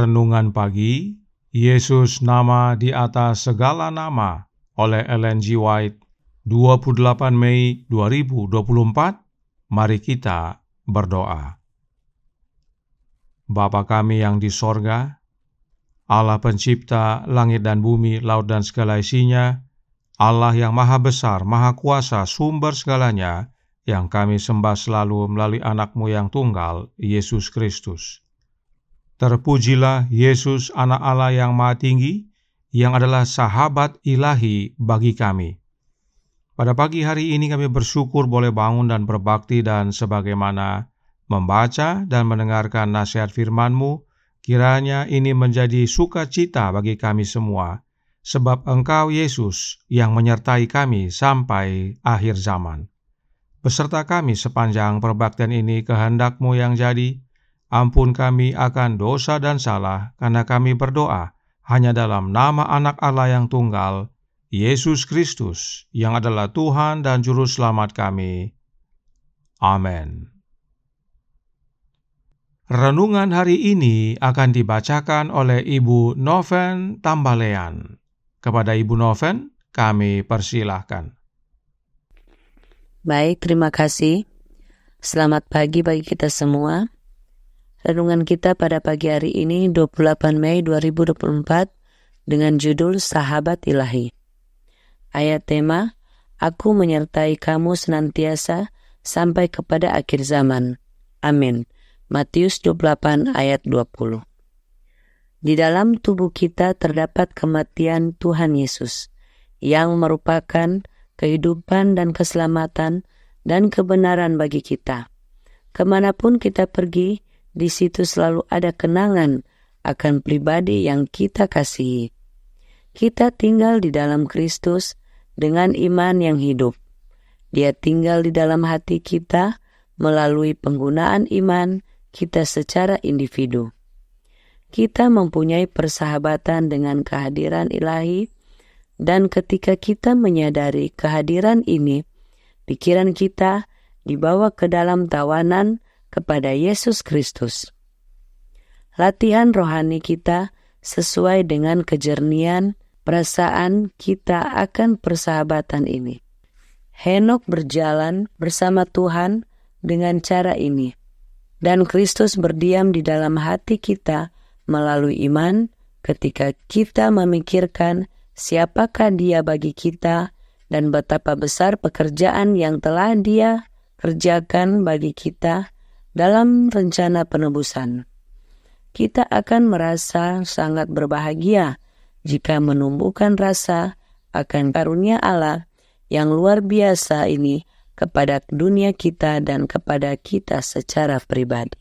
Renungan pagi, Yesus nama di atas segala nama oleh Ellen G. White, 28 Mei 2024. Mari kita berdoa. Bapa kami yang di sorga, Allah pencipta langit dan bumi, laut dan segala isinya, Allah yang maha besar, maha kuasa, sumber segalanya, yang kami sembah selalu melalui anak-Mu yang tunggal, Yesus Kristus. Terpujilah Yesus, anak Allah yang maha tinggi, yang adalah sahabat ilahi bagi kami. Pada pagi hari ini kami bersyukur boleh bangun dan berbakti, dan sebagaimana membaca dan mendengarkan nasihat firman-Mu, kiranya ini menjadi sukacita bagi kami semua, sebab Engkau Yesus yang menyertai kami sampai akhir zaman. Beserta kami sepanjang perbaktian ini, kehendak-Mu yang jadi. Ampun kami akan dosa dan salah, karena kami berdoa hanya dalam nama anak Allah yang tunggal, Yesus Kristus, yang adalah Tuhan dan Juru Selamat kami. Amin. Renungan hari ini akan dibacakan oleh Ibu Noven Tambalean. Kepada Ibu Noven, kami persilahkan. Baik, terima kasih. Selamat pagi bagi kita semua. Renungan kita pada pagi hari ini 28 Mei 2024 dengan judul Sahabat Ilahi. Ayat tema, Aku menyertai kamu senantiasa sampai kepada akhir zaman. Amin. Matius 28 ayat 20. Di dalam tubuh kita terdapat kematian Tuhan Yesus, yang merupakan kehidupan dan keselamatan dan kebenaran bagi kita. Kemanapun kita pergi, di situ selalu ada kenangan akan pribadi yang kita kasihi. Kita tinggal di dalam Kristus dengan iman yang hidup. Dia tinggal di dalam hati kita melalui penggunaan iman kita secara individu. Kita mempunyai persahabatan dengan kehadiran ilahi, dan ketika kita menyadari kehadiran ini, pikiran kita dibawa ke dalam tawanan kepada Yesus Kristus. Latihan rohani kita sesuai dengan kejernihan perasaan kita akan persahabatan ini. Henok berjalan bersama Tuhan dengan cara ini, dan Kristus berdiam di dalam hati kita melalui iman ketika kita memikirkan siapakah Dia bagi kita dan betapa besar pekerjaan yang telah Dia kerjakan bagi kita dalam rencana penebusan. Kita akan merasa sangat berbahagia jika menumbuhkan rasa akan karunia Allah yang luar biasa ini kepada dunia kita dan kepada kita secara pribadi.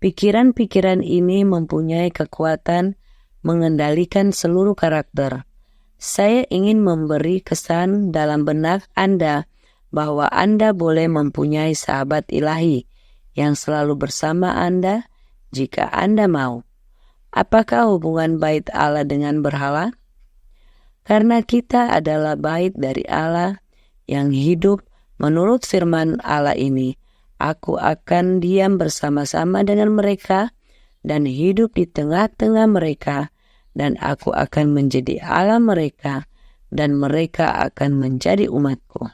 Pikiran-pikiran ini mempunyai kekuatan mengendalikan seluruh karakter. Saya ingin memberi kesan dalam benak Anda bahwa Anda boleh mempunyai sahabat ilahi yang selalu bersama Anda jika Anda mau. Apakah hubungan bait Allah dengan berhala? Karena kita adalah bait dari Allah yang hidup menurut firman Allah ini, Aku akan diam bersama-sama dengan mereka dan hidup di tengah-tengah mereka, dan Aku akan menjadi Allah mereka, dan mereka akan menjadi umatku.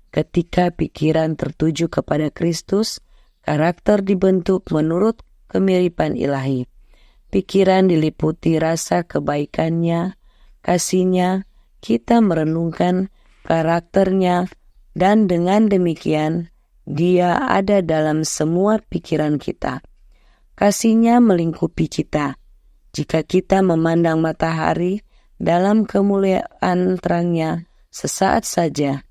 Ketika pikiran tertuju kepada Kristus, karakter dibentuk menurut kemiripan ilahi. Pikiran diliputi rasa kebaikannya, kasihnya, kita merenungkan karakternya, dan dengan demikian, Dia ada dalam semua pikiran kita. Kasihnya melingkupi kita. Jika kita memandang matahari dalam kemuliaan terangnya sesaat saja,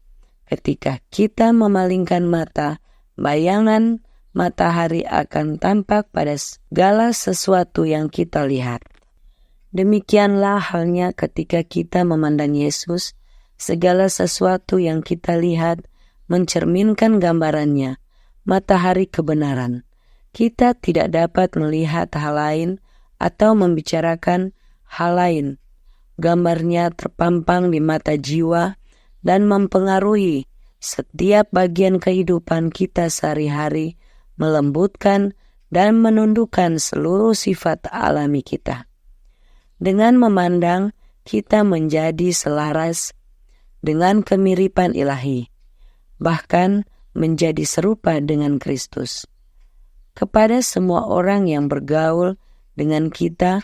ketika kita memalingkan mata, bayangan matahari akan tampak pada segala sesuatu yang kita lihat. Demikianlah halnya ketika kita memandang Yesus, segala sesuatu yang kita lihat mencerminkan gambarannya, matahari kebenaran. Kita tidak dapat melihat hal lain atau membicarakan hal lain. Gambarnya terpampang di mata jiwa dan mempengaruhi setiap bagian kehidupan kita sehari-hari, melembutkan dan menundukkan seluruh sifat alami kita. Dengan memandang kita menjadi selaras dengan kemiripan ilahi, bahkan menjadi serupa dengan Kristus. Kepada semua orang yang bergaul dengan kita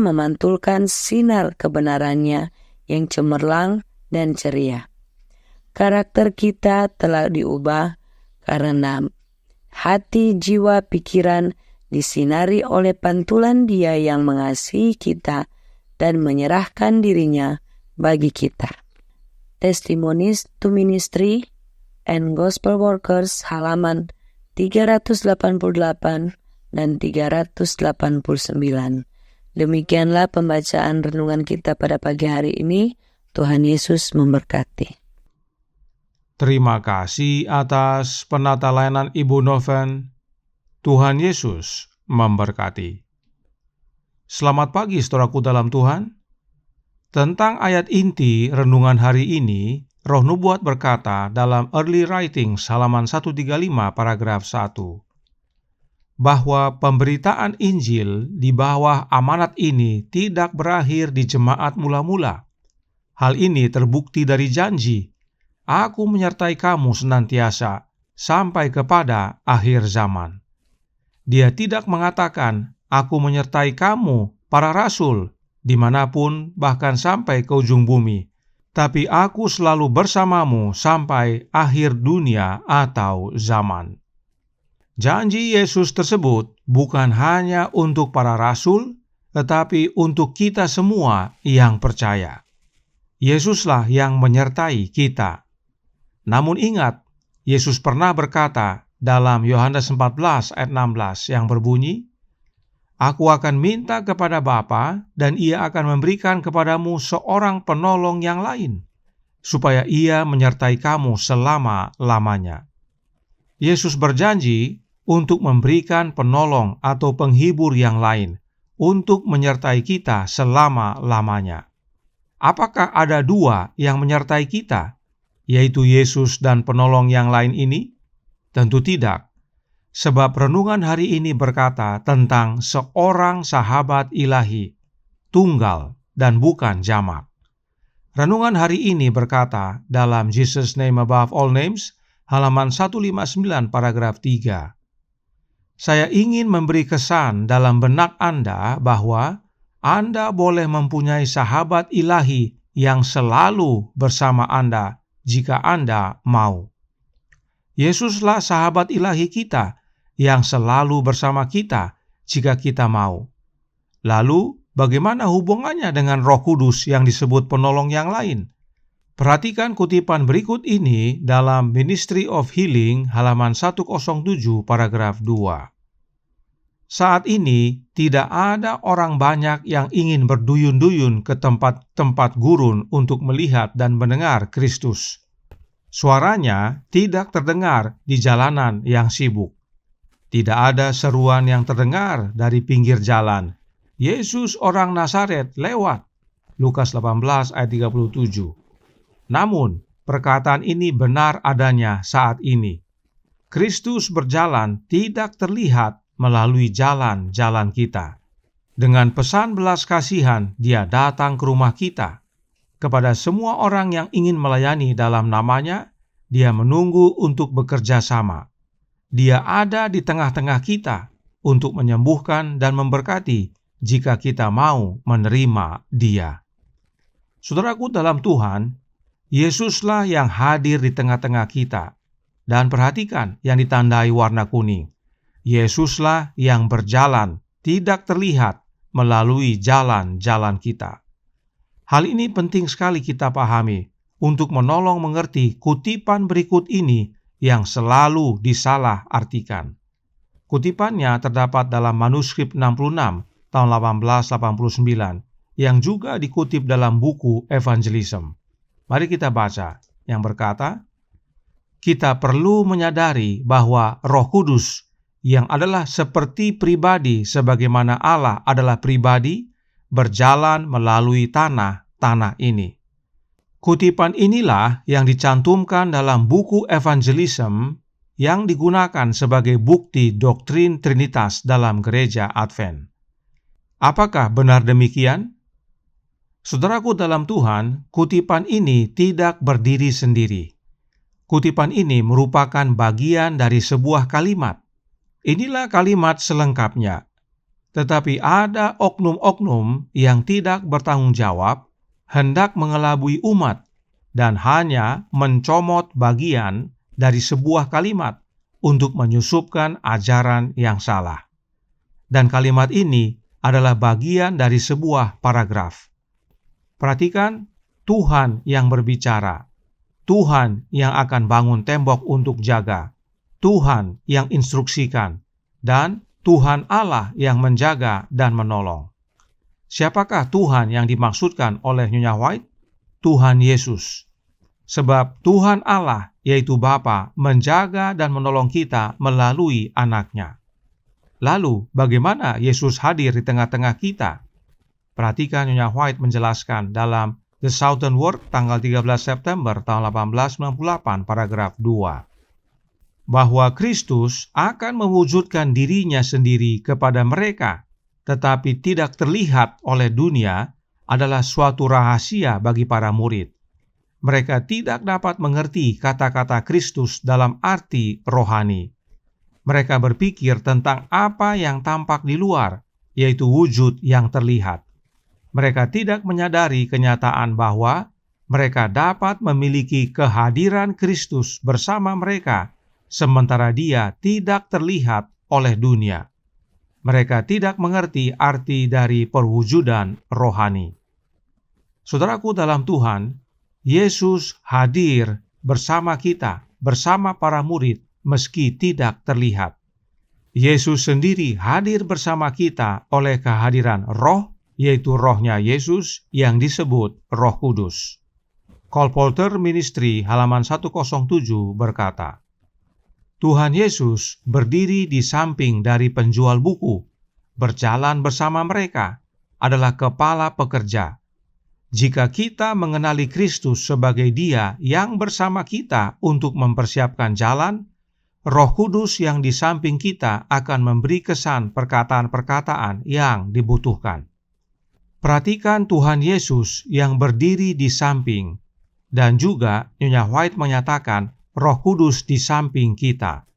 memantulkan sinar kebenarannya yang cemerlang dan ceria. Karakter kita telah diubah karena hati, jiwa, pikiran disinari oleh pantulan Dia yang mengasihi kita dan menyerahkan dirinya bagi kita. Testimonies to Ministry and Gospel Workers halaman 388 dan 389. Demikianlah pembacaan renungan kita pada pagi hari ini. Tuhan Yesus memberkati. Terima kasih atas penata layanan Ibu Noven. Tuhan Yesus memberkati. Selamat pagi saudaraku dalam Tuhan. Tentang ayat inti renungan hari ini, Roh Nubuat berkata dalam Early Writings halaman 135 paragraf 1, bahwa pemberitaan Injil di bawah amanat ini tidak berakhir di jemaat mula-mula. Hal ini terbukti dari janji, "Aku menyertai kamu senantiasa sampai kepada akhir zaman." Dia tidak mengatakan, "Aku menyertai kamu, para rasul, dimanapun bahkan sampai ke ujung bumi, tapi aku selalu bersamamu sampai akhir dunia atau zaman." Janji Yesus tersebut bukan hanya untuk para rasul, tetapi untuk kita semua yang percaya. Yesuslah yang menyertai kita. Namun ingat, Yesus pernah berkata dalam Yohanes 14 ayat 16 yang berbunyi, "Aku akan minta kepada Bapa dan Ia akan memberikan kepadamu seorang penolong yang lain, supaya Ia menyertai kamu selama-lamanya." Yesus berjanji untuk memberikan penolong atau penghibur yang lain untuk menyertai kita selama-lamanya. Apakah ada dua yang menyertai kita, yaitu Yesus dan penolong yang lain ini? Tentu tidak, sebab renungan hari ini berkata tentang seorang sahabat ilahi, tunggal dan bukan jamak. Renungan hari ini berkata dalam Jesus Name Above All Names, halaman 159 paragraf 3. Saya ingin memberi kesan dalam benak Anda bahwa Anda boleh mempunyai sahabat ilahi yang selalu bersama Anda jika Anda mau. Yesuslah sahabat ilahi kita yang selalu bersama kita jika kita mau. Lalu, bagaimana hubungannya dengan Roh Kudus yang disebut penolong yang lain? Perhatikan kutipan berikut ini dalam Ministry of Healing halaman 107 paragraf 2. Saat ini tidak ada orang banyak yang ingin berduyun-duyun ke tempat-tempat gurun untuk melihat dan mendengar Kristus. Suaranya tidak terdengar di jalanan yang sibuk. Tidak ada seruan yang terdengar dari pinggir jalan. "Yesus orang Nazaret lewat." Lukas 18 ayat 37. Namun, perkataan ini benar adanya saat ini. Kristus berjalan tidak terlihat melalui jalan-jalan kita. Dengan pesan belas kasihan, Dia datang ke rumah kita. Kepada semua orang yang ingin melayani dalam namanya, Dia menunggu untuk bekerja sama. Dia ada di tengah-tengah kita untuk menyembuhkan dan memberkati jika kita mau menerima Dia. Saudaraku dalam Tuhan, Yesuslah yang hadir di tengah-tengah kita. Dan perhatikan yang ditandai warna kuning. Yesuslah yang berjalan, tidak terlihat melalui jalan-jalan kita. Hal ini penting sekali kita pahami untuk menolong mengerti kutipan berikut ini yang selalu disalah artikan. Kutipannya terdapat dalam manuskrip 66 tahun 1889 yang juga dikutip dalam buku Evangelism. Mari kita baca yang berkata, "Kita perlu menyadari bahwa Roh Kudus yang adalah seperti pribadi sebagaimana Allah adalah pribadi, berjalan melalui tanah ini." Kutipan inilah yang dicantumkan dalam buku Evangelism yang digunakan sebagai bukti doktrin Trinitas dalam gereja Advent. Apakah benar demikian? Saudaraku dalam Tuhan, kutipan ini tidak berdiri sendiri. Kutipan ini merupakan bagian dari sebuah kalimat. Inilah kalimat selengkapnya. Tetapi ada oknum-oknum yang tidak bertanggung jawab, hendak mengelabui umat, dan hanya mencomot bagian dari sebuah kalimat untuk menyusupkan ajaran yang salah. Dan kalimat ini adalah bagian dari sebuah paragraf. Perhatikan, Tuhan yang berbicara, Tuhan yang akan bangun tembok untuk jaga, Tuhan yang instruksikan, dan Tuhan Allah yang menjaga dan menolong. Siapakah Tuhan yang dimaksudkan oleh Nyonya White? Tuhan Yesus. Sebab Tuhan Allah, yaitu Bapa, menjaga dan menolong kita melalui anaknya. Lalu, bagaimana Yesus hadir di tengah-tengah kita? Perhatikan Nyonya White menjelaskan dalam The Southern World tanggal 13 September tahun 1898 paragraf 2. Bahwa Kristus akan mewujudkan dirinya sendiri kepada mereka, tetapi tidak terlihat oleh dunia, adalah suatu rahasia bagi para murid. Mereka tidak dapat mengerti kata-kata Kristus dalam arti rohani. Mereka berpikir tentang apa yang tampak di luar, yaitu wujud yang terlihat. Mereka tidak menyadari kenyataan bahwa mereka dapat memiliki kehadiran Kristus bersama mereka, sementara Dia tidak terlihat oleh dunia. Mereka tidak mengerti arti dari perwujudan rohani. Saudaraku dalam Tuhan, Yesus hadir bersama kita, bersama para murid, meski tidak terlihat. Yesus sendiri hadir bersama kita oleh kehadiran Roh, yaitu Rohnya Yesus yang disebut Roh Kudus. Colporteur Ministry halaman 107 berkata, Tuhan Yesus berdiri di samping dari penjual buku, berjalan bersama mereka, adalah kepala pekerja. Jika kita mengenali Kristus sebagai Dia yang bersama kita untuk mempersiapkan jalan, Roh Kudus yang di samping kita akan memberi kesan perkataan-perkataan yang dibutuhkan. Perhatikan Tuhan Yesus yang berdiri di samping, dan juga Nyonya White menyatakan Roh Kudus di samping kita.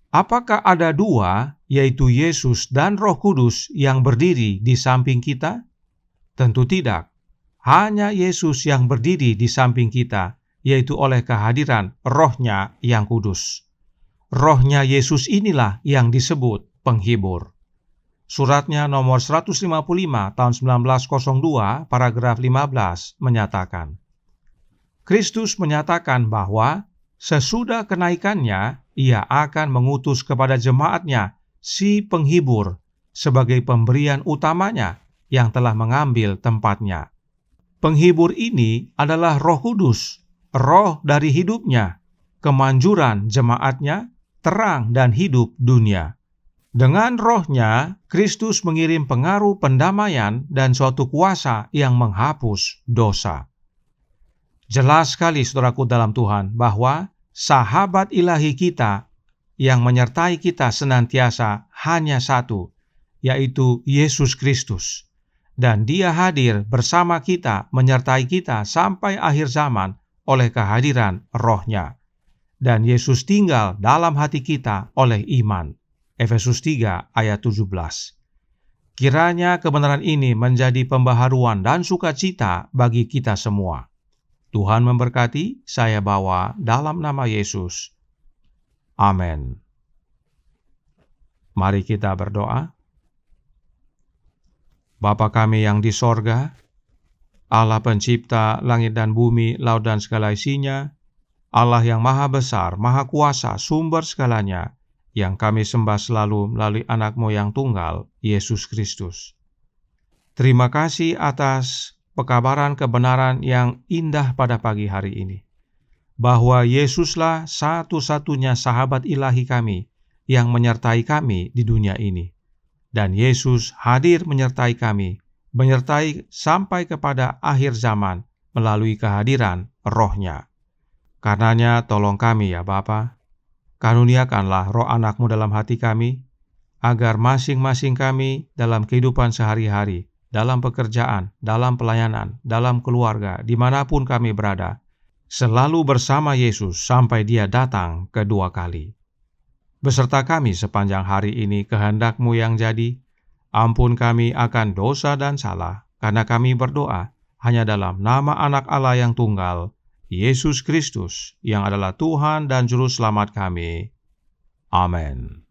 Apakah ada dua, yaitu Yesus dan Roh Kudus yang berdiri di samping kita? Tentu tidak. Hanya Yesus yang berdiri di samping kita, yaitu oleh kehadiran Roh-Nya yang kudus. Roh-Nya Yesus inilah yang disebut penghibur. Suratnya nomor 155 tahun 1902, paragraf 15 menyatakan, Kristus menyatakan bahwa sesudah kenaikannya, Ia akan mengutus kepada jemaatnya si penghibur sebagai pemberian utamanya yang telah mengambil tempatnya. Penghibur ini adalah Roh Kudus, roh dari hidupnya, kemanjuran jemaatnya, terang dan hidup dunia. Dengan Roh-Nya, Kristus mengirim pengaruh pendamaian dan suatu kuasa yang menghapus dosa. Jelas sekali saudaraku dalam Tuhan bahwa sahabat ilahi kita yang menyertai kita senantiasa hanya satu, yaitu Yesus Kristus. Dan Dia hadir bersama kita, menyertai kita sampai akhir zaman oleh kehadiran Roh-Nya. Dan Yesus tinggal dalam hati kita oleh iman. Efesus 3 ayat 17. Kiranya kebenaran ini menjadi pembaharuan dan sukacita bagi kita semua. Tuhan memberkati, saya bawa dalam nama Yesus. Amin. Mari kita berdoa. Bapa kami yang di sorga, Allah pencipta langit dan bumi, laut dan segala isinya, Allah yang maha besar, maha kuasa, sumber segalanya, yang kami sembah selalu melalui anak-Mu yang tunggal, Yesus Kristus. Terima kasih atas pekabaran kebenaran yang indah pada pagi hari ini, bahwa Yesuslah satu-satunya sahabat ilahi kami yang menyertai kami di dunia ini. Dan Yesus hadir menyertai kami, menyertai sampai kepada akhir zaman melalui kehadiran Roh-Nya. Karenanya tolong kami ya Bapa, Karuniakanlah roh anak-Mu dalam hati kami, agar masing-masing kami dalam kehidupan sehari-hari, dalam pekerjaan, dalam pelayanan, dalam keluarga, dimanapun kami berada, selalu bersama Yesus sampai Dia datang kedua kali. Beserta kami sepanjang hari ini kehendak-Mu yang jadi. Ampun kami akan dosa dan salah, karena kami berdoa hanya dalam nama Anak Allah yang tunggal, Yesus Kristus, yang adalah Tuhan dan Juru Selamat kami. Amin.